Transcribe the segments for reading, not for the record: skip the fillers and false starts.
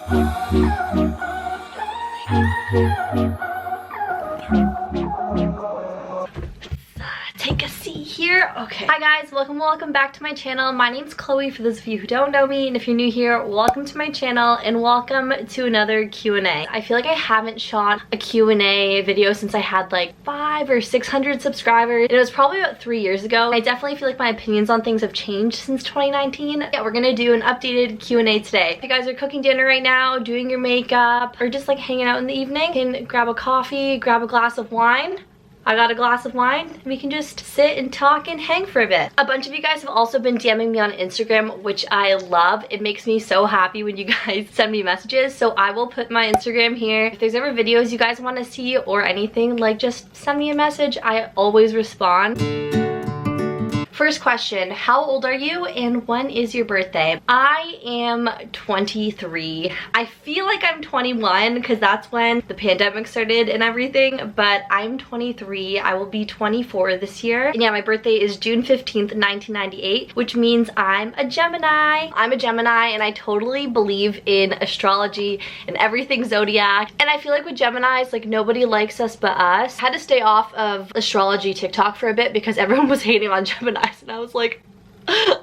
Take a seat here. Okay. Hi guys, welcome back to my channel. My name's Chloe, for those of you who don't know me, and if you're new here, welcome to my channel and welcome to another Q&A. I feel like I haven't shot a Q&A video since I had like 500 or 600 subscribers. It was probably about 3 years ago. I definitely feel like my opinions on things have changed since 2019. Yeah, we're gonna do an updated Q&A today. If you guys are cooking dinner right now, doing your makeup, or just like hanging out in the evening, you can grab a coffee, grab a glass of wine. I got a glass of wine and we can just sit and talk and hang for a bit. A bunch of you guys have also been DMing me on Instagram, which I love. It makes me so happy when you guys send me messages. So I will put my Instagram here. If there's ever videos you guys want to see or anything, like just send me a message. I always respond. First question, how old are you and when is your birthday? I am 23. I feel like I'm 21 because that's when the pandemic started and everything, but I'm 23. I will be 24 this year. And yeah, my birthday is June 15th, 1998, which means I'm a Gemini. I'm a Gemini and I totally believe in astrology and everything zodiac. And I feel like with Geminis, like nobody likes us but us. I had to stay off of astrology TikTok for a bit because everyone was hating on Gemini. And I was like,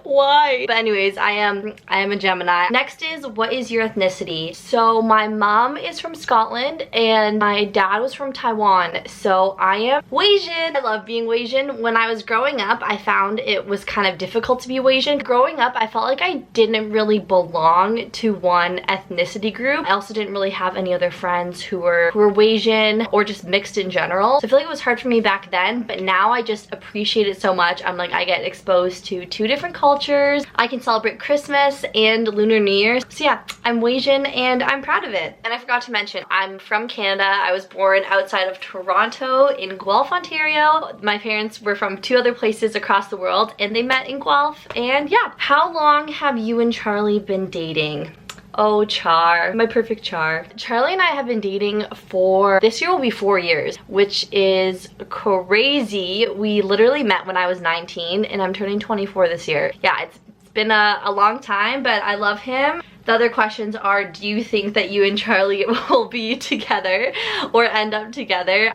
why? But anyways, I am a Gemini. Next is, what is your ethnicity? So my mom is from Scotland and my dad was from Taiwan. So I am Waaaisan. I love being Waaaisan. When I was growing up, I found it was kind of difficult to be Waaaisan. Growing up, I felt like I didn't really belong to one ethnicity group. I also didn't really have any other friends who were Waaaisan or just mixed in general. So I feel like it was hard for me back then, but now I just appreciate it so much. I'm like, I get exposed to two different cultures. I can celebrate Christmas and Lunar New Year. So yeah, I'm Waaaisan and I'm proud of it. And I forgot to mention, I'm from Canada. I was born outside of Toronto in Guelph, Ontario. My parents were from two other places across the world and they met in Guelph. And yeah, how long have you and Charlie been dating? Oh, Char, my perfect Char. Charlie and I have been dating for, this year will be 4 years, which is crazy. We literally met when I was 19 and I'm turning 24 this year. Yeah, it's been a long time, but I love him. The other questions are, do you think that you and Charlie will be together or end up together?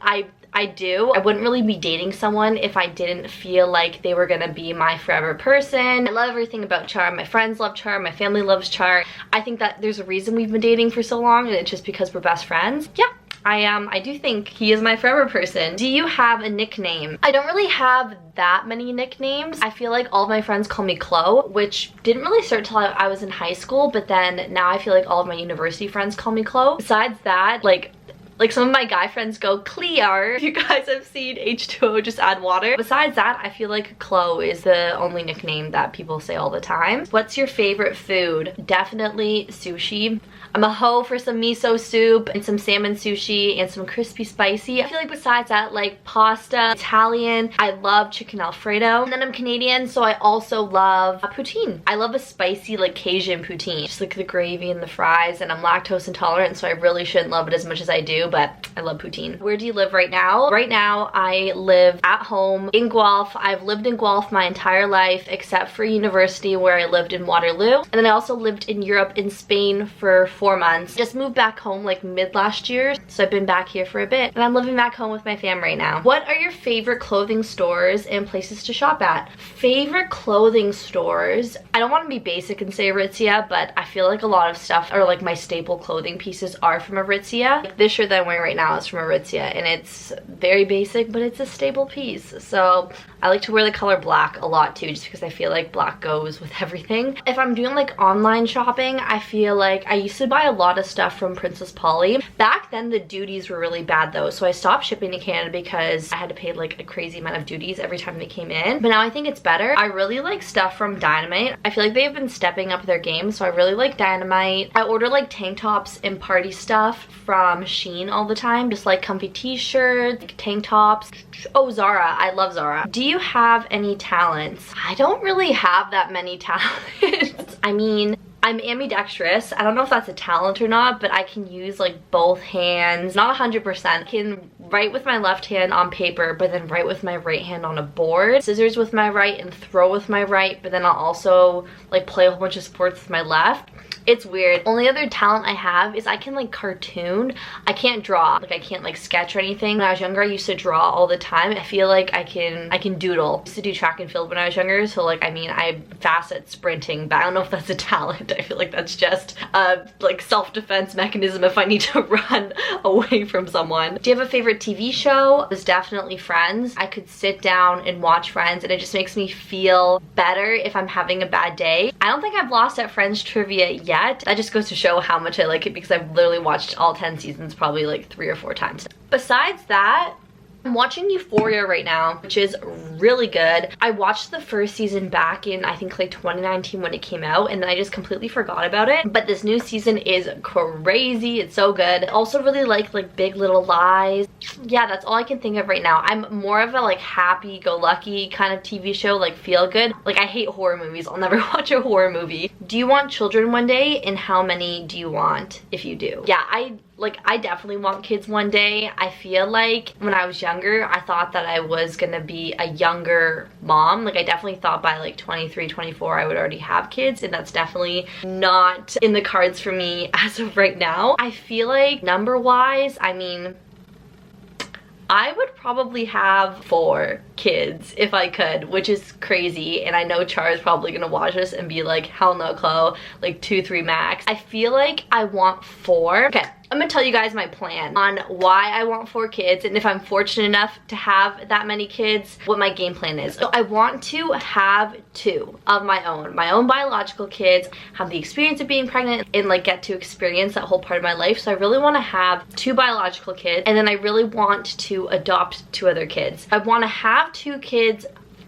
I do. I wouldn't really be dating someone if I didn't feel like they were gonna be my forever person. I love everything about Char. My friends love Char. My family loves Char. I think that there's a reason we've been dating for so long and it's just because we're best friends. Yeah. I do think he is my forever person. Do you have a nickname? I don't really have that many nicknames. I feel like all of my friends call me Chloe, which didn't really start till I was in high school, but then now I feel like all of my university friends call me Chloe. Besides that, like some of my guy friends go Clear. If you guys have seen H2O, just add water. Besides that, I feel like Chloe is the only nickname that people say all the time. What's your favorite food? Definitely sushi. I'm a hoe for some miso soup and some salmon sushi and some crispy spicy. I feel like besides that, like pasta, Italian, I love chicken Alfredo. And then I'm Canadian, so I also love poutine. I love a spicy like Cajun poutine. Just like the gravy and the fries, and I'm lactose intolerant, so I really shouldn't love it as much as I do, but I love poutine. Where do you live right now? Right now, I live at home in Guelph. I've lived in Guelph my entire life, except for university where I lived in Waterloo. And then I also lived in Europe, in Spain for 4 months. Just moved back home like mid last year, so I've been back here for a bit and I'm living back home with my fam right now. What are your favorite clothing stores and places to shop at? Favorite clothing stores? I don't want to be basic and say Aritzia, but I feel like a lot of stuff, or like my staple clothing pieces, are from Aritzia. Like this shirt that I'm wearing right now is from Aritzia and it's very basic, but it's a staple piece. So I like to wear the color black a lot too, just because I feel like black goes with everything. If I'm doing like online shopping, I feel like I used to buy a lot of stuff from Princess Polly. Back then the duties were really bad though, so I stopped shipping to Canada because I had to pay like a crazy amount of duties every time they came in. But now I think it's better. I really like stuff from Dynamite. I feel like they've been stepping up their game, so I really like Dynamite. I order like tank tops and party stuff from Shein all the time, just like comfy t-shirts, like tank tops. Oh, Zara. I love Zara. Do you have any talents? I don't really have that many talents. I mean, I'm ambidextrous. I don't know if that's a talent or not, but I can use like both hands. Not 100%. I can write with my left hand on paper, but then write with my right hand on a board. Scissors with my right and throw with my right, but then I'll also like play a whole bunch of sports with my left. It's weird. Only other talent I have is I can like cartoon. I can't draw. Like I can't like sketch or anything. When I was younger, I used to draw all the time. I feel like I can doodle. I used to do track and field when I was younger, so like I mean I'm fast at sprinting, but I don't know if that's a talent. I feel like that's just a like self-defense mechanism if I need to run away from someone. Do you have a favorite TV show? It's definitely Friends. I could sit down and watch Friends and it just makes me feel better if I'm having a bad day. I don't think I've lost at Friends trivia yet. That just goes to show how much I like it because I've literally watched all 10 seasons probably like 3 or 4 times. Besides that, I'm watching Euphoria right now, which is really good. I watched the first season back in I think like 2019 when it came out, and then I just completely forgot about it. But this new season is crazy. It's so good. I also really like Big Little Lies. Yeah, that's all I can think of right now. I'm more of a like happy-go-lucky kind of TV show, like feel good. Like I hate horror movies. I'll never watch a horror movie. Do you want children one day, and how many do you want if you do? Yeah, I definitely want kids one day. I feel like when I was younger, I thought that I was gonna be a younger mom. Like I definitely thought by like 23, 24, I would already have kids, and that's definitely not in the cards for me as of right now. I feel like number-wise, I mean, I would probably have 4 kids if I could, which is crazy. And I know Char is probably gonna watch this and be like, hell no, Chloe, like 2, 3 max. I feel like I want 4. Okay, I'm gonna tell you guys my plan on why I want 4 kids, and if I'm fortunate enough to have that many kids, what my game plan is. So I want to have 2 of my own biological kids, have the experience of being pregnant, and like get to experience that whole part of my life. So I really want to have 2 biological kids, and then I really want to adopt 2 other kids. I want to have 2 kids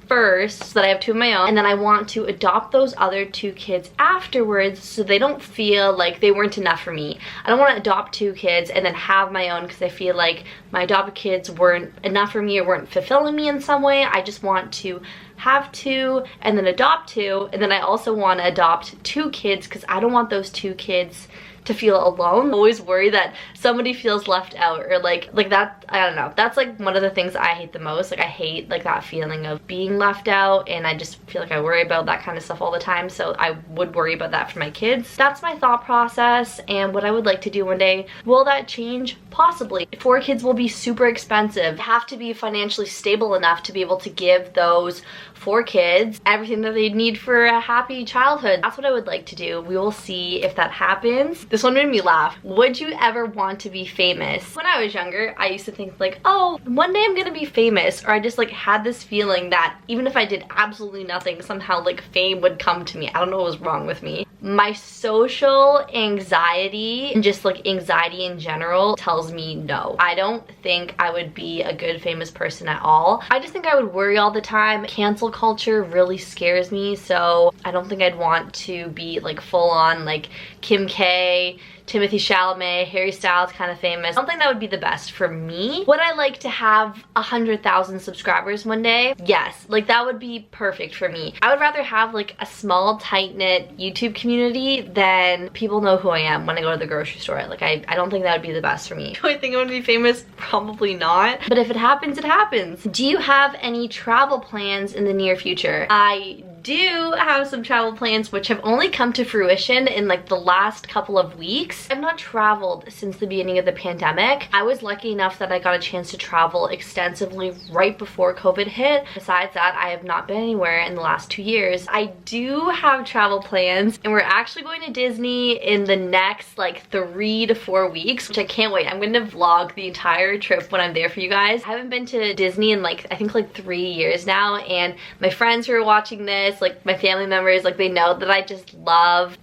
first so that I have 2 of my own, and then I want to adopt those other 2 kids afterwards so they don't feel like they weren't enough for me. I don't want to adopt 2 kids and then have my own because I feel like my adopted kids weren't enough for me or weren't fulfilling me in some way. I just want to have 2 and then adopt 2, and then I also want to adopt 2 kids because I don't want those 2 kids to feel alone. I always worry that somebody feels left out, or like that, I don't know. That's like one of the things I hate the most. Like I hate like that feeling of being left out, and I just feel like I worry about that kind of stuff all the time. So I would worry about that for my kids. That's my thought process and what I would like to do one day. Will that change? Possibly. 4 kids will be super expensive. I have to be financially stable enough to be able to give those 4 kids everything that they need for a happy childhood. That's what I would like to do. We will see if that happens. This one made me laugh. Would you ever want to be famous? When I was younger, I used to think like, oh, one day I'm gonna be famous, or I just like had this feeling that even if I did absolutely nothing, somehow like fame would come to me. I don't know what was wrong with me. My social anxiety and just like anxiety in general tells me no. I don't think I would be a good famous person at all. I just think I would worry all the time. Cancel culture really scares me, so I don't think I'd want to be like full on like Kim K, Timothy Chalamet, Harry Styles kind of famous. I don't think that would be the best for me. Would I like to have 100,000 subscribers one day? Yes, like that would be perfect for me. I would rather have like a small tight-knit YouTube community than people know who I am when I go to the grocery store. Like I don't think that would be the best for me. Do I think I want to be famous? Probably not. But if it happens, it happens. Do you have any travel plans in the near future? I do have some travel plans which have only come to fruition in like the last couple of weeks. I've not traveled since the beginning of the pandemic. I was lucky enough that I got a chance to travel extensively right before COVID hit. Besides that, I have not been anywhere in the last 2 years. I do have travel plans, and we're actually going to Disney in the next like 3 to 4 weeks, which I can't wait. I'm going to vlog the entire trip when I'm there for you guys. I haven't been to Disney in like I think like 3 years now, and my friends who are watching this, like my family members, like they know that I just love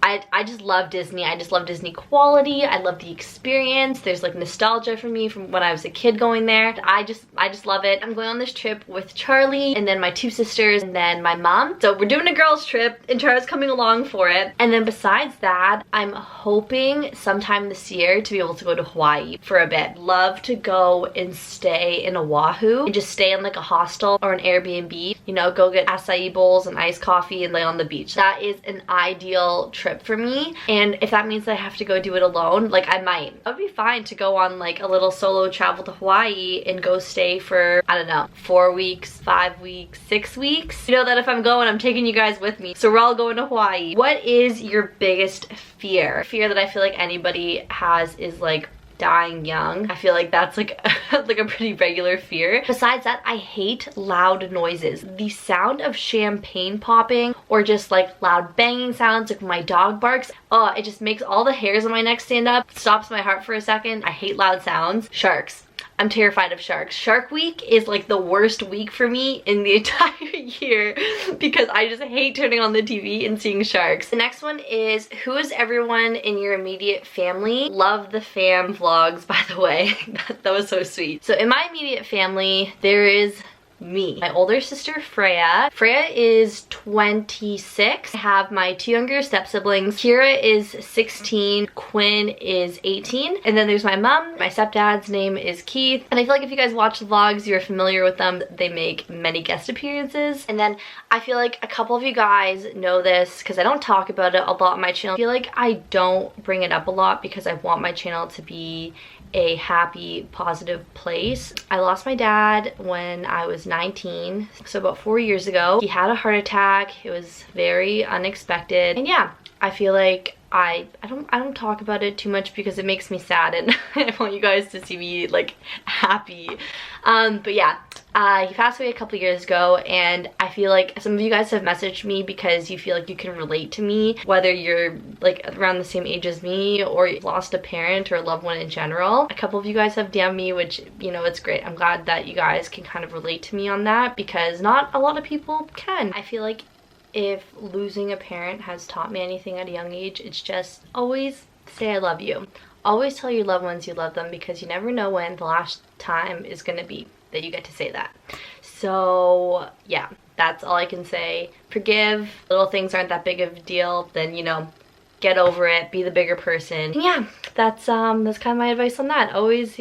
Disney. I just love Disney quality. I love the experience. There's like nostalgia for me from when I was a kid going there. I just love it. I'm going on this trip with Charlie and then my 2 sisters and then my mom. So we're doing a girls trip and Char's coming along for it. And then besides that, I'm hoping sometime this year to be able to go to Hawaii for a bit. Love to go and stay in Oahu and just stay in like a hostel or an Airbnb, you know, go get acai bowls and ice iced coffee and lay on the beach. That is an ideal trip for me. And if that means that I have to go do it alone, like I might. It would be fine to go on like a little solo travel to Hawaii and go stay for, I don't know, 4 weeks, 5 weeks, 6 weeks. You know that if I'm going, I'm taking you guys with me. So we're all going to Hawaii. What is your biggest fear? Fear that I feel like anybody has is like dying young. I feel like that's like like a pretty regular fear. Besides that, I hate loud noises. The sound of champagne popping or just like loud banging sounds, like when my dog barks, oh, it just makes all the hairs on my neck stand up, stops my heart for a second. I hate loud sounds. Sharks. I'm terrified of sharks. Shark Week is like the worst week for me in the entire year because I just hate turning on the TV and seeing sharks. The next one is, who is everyone in your immediate family? Love the fam vlogs, by the way. that was so sweet. So in my immediate family, there is me, my older sister Freya. Freya is 26. I have my 2 younger step siblings. Kira is 16. Quinn is 18. And then there's my mom. My stepdad's name is Keith. And I feel like if you guys watch the vlogs, you're familiar with them. They make many guest appearances. And then I feel like a couple of you guys know this because I don't talk about it a lot on my channel. I feel like I don't bring it up a lot because I want my channel to be a happy, positive place. I lost my dad when I was 19, so about 4 years ago. He had a heart attack. It was very unexpected. And yeah, I feel like I don't talk about it too much because it makes me sad and I want you guys to see me like happy. But yeah, he passed away a couple years ago, and I feel like some of you guys have messaged me because you feel like you can relate to me, whether you're like around the same age as me or you've lost a parent or a loved one in general. A couple of you guys have DM'd me, which, you know, it's great. I'm glad that you guys can kind of relate to me on that because not a lot of people can. I feel like if losing a parent has taught me anything at a young age, it's just always say I love you. Always tell your loved ones you love them because you never know when the last time is going to be that you get to say that. So yeah, that's all I can say. Forgive. Little things aren't that big of a deal. Then, you know, get over it. Be the bigger person. And yeah, that's kind of my advice on that. Always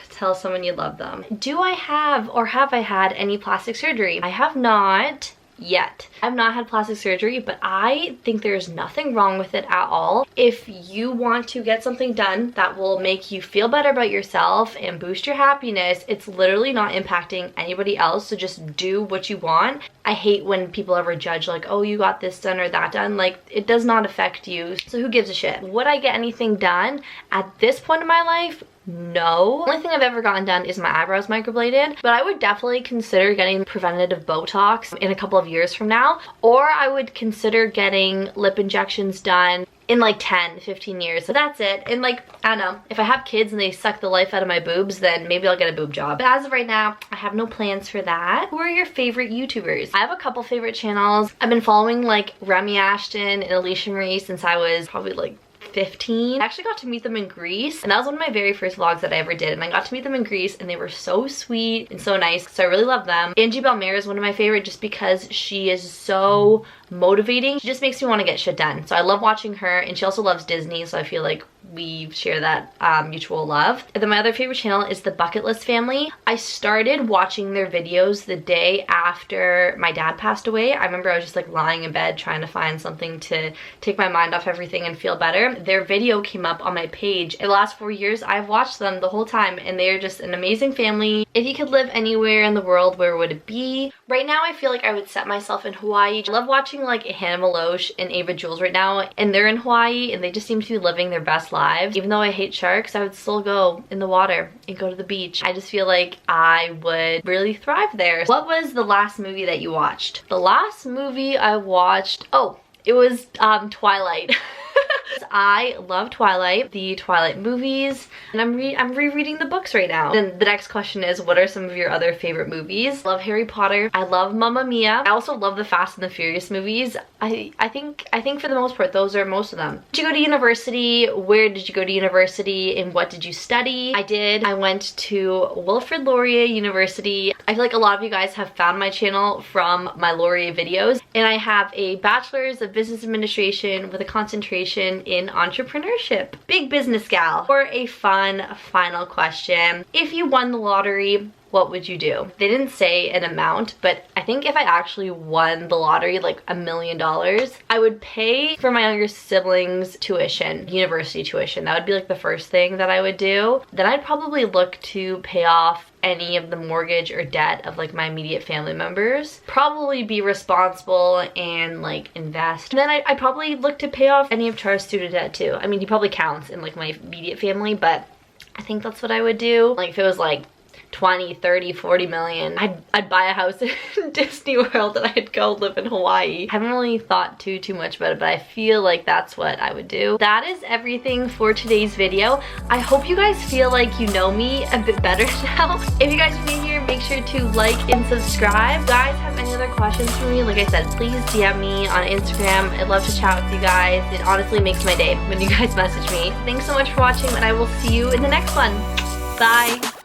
tell someone you love them. Do I have or have I had any plastic surgery? I have not yet. I've not had plastic surgery, but I think there's nothing wrong with it at all. If you want to get something done that will make you feel better about yourself and boost your happiness, it's literally not impacting anybody else, so just do what you want. I hate when people ever judge like, oh, you got this done or that done. Like, it does not affect you, so who gives a shit? Would I get anything done at this point in my life? No. The only thing I've ever gotten done is my eyebrows microbladed, but I would definitely consider getting preventative Botox in a couple of years from now, or I would consider getting lip injections done in like 10-15 years. So that's it. And like, I don't know, if I have kids and they suck the life out of my boobs, then maybe I'll get a boob job. But as of right now, I have no plans for that. Who are your favorite YouTubers? I have a couple favorite channels. I've been following like Remy Ashton and Alicia Marie since I was probably like 15. I actually got to meet them in Greece, and that was one of my very first vlogs that I ever did, and I got to meet them in Greece and they were so sweet and so nice, so I really love them. Angie Belmare is one of my favorite just because she is so motivating. She just makes me want to get shit done, so I love watching her, and she also loves Disney, so I feel like we share that mutual love. And then my other favorite channel is the Bucket List family. I started watching their videos the day after my dad passed away. I remember I was just like lying in bed trying to find something to take my mind off everything and feel better. Their video came up on my page. In the last 4 years, I've watched them the whole time, and they are just an amazing family. If you could live anywhere in the world, where would it be? Right now, I feel like I would set myself in Hawaii. I love watching like Hannah Maloche and Ava Jules right now, and they're in Hawaii and they just seem to be living their best lives. Even though I hate sharks, I would still go in the water and go to the beach. I just feel like I would really thrive there. What was the last movie that you watched? The last movie I watched, oh, it was Twilight. I love Twilight, the Twilight movies, and I'm rereading the books right now. Then the next question is, what are some of your other favorite movies? I love Harry Potter. I love Mamma Mia. I also love the Fast and the Furious movies. I think for the most part, those are most of them. Did you go to university? Where did you go to university, and what did you study? I went to Wilfrid Laurier University. I feel like a lot of you guys have found my channel from my Laurier videos, and I have a bachelor's of business administration with a concentration in entrepreneurship. Big business gal. For a fun final question, if you won the lottery, what would you do? They didn't say an amount, but I think if I actually won the lottery, like $1 million, I would pay for my younger siblings' tuition, university tuition. That would be like the first thing that I would do. Then I'd probably look to pay off any of the mortgage or debt of like my immediate family members. Probably be responsible and like invest. And then I'd probably look to pay off any of Char's student debt too. I mean, he probably counts in like my immediate family, but I think that's what I would do. Like if it was like 20, 30, 40 million, I'd buy a house in Disney World and I'd go live in Hawaii. I haven't really thought too much about it, but I feel like that's what I would do. That is everything for today's video. I hope you guys feel like you know me a bit better now. If you guys are new here, make sure to like and subscribe. If you guys have any other questions for me, like I said, please DM me on Instagram. I'd love to chat with you guys. It honestly makes my day when you guys message me. Thanks so much for watching, and I will see you in the next one. Bye.